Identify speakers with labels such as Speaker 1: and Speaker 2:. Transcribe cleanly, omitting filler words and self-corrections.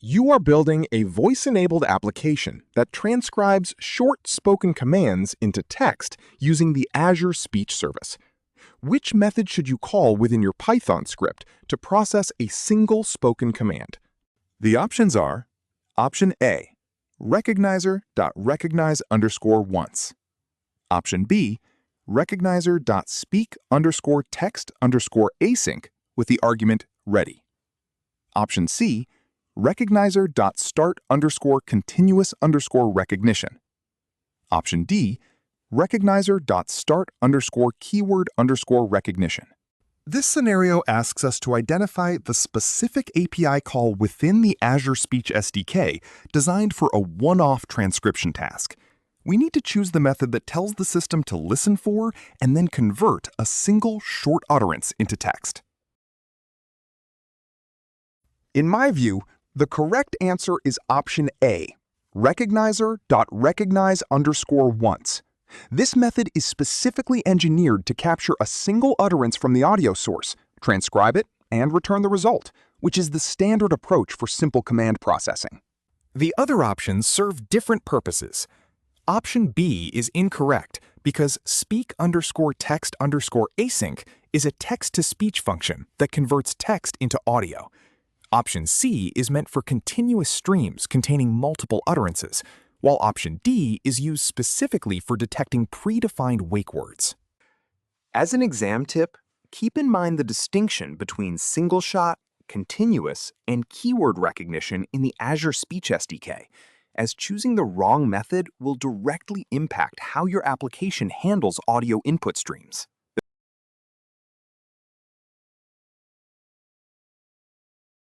Speaker 1: You are building a voice-enabled application that transcribes short spoken commands into text using the Azure Speech service. Which method should you call within your Python script to process a single spoken command?
Speaker 2: The options are Option A, recognizer.recognize_once. Option B, recognizer.speak_text_async with the argument ready. Option C, recognizer.start_continuous_recognition. Option D, recognizer.start_keyword_recognition. This scenario asks us to identify the specific API call within the Azure Speech SDK designed for a one-off transcription task. We need to choose the method that tells the system to listen for and then convert a single short utterance into text.
Speaker 1: In my view, the correct answer is option A, recognizer.recognize_once. This method is specifically engineered to capture a single utterance from the audio source, transcribe it, and return the result, which is the standard approach for simple command processing.
Speaker 3: The other options serve different purposes. Option B is incorrect because speak_text_async is a text-to-speech function that converts text into audio. Option C is meant for continuous streams containing multiple utterances, while option D is used specifically for detecting predefined wake words.
Speaker 4: As an exam tip, keep in mind the distinction between single-shot, continuous, and keyword recognition in the Azure Speech SDK, as choosing the wrong method will directly impact how your application handles audio input streams.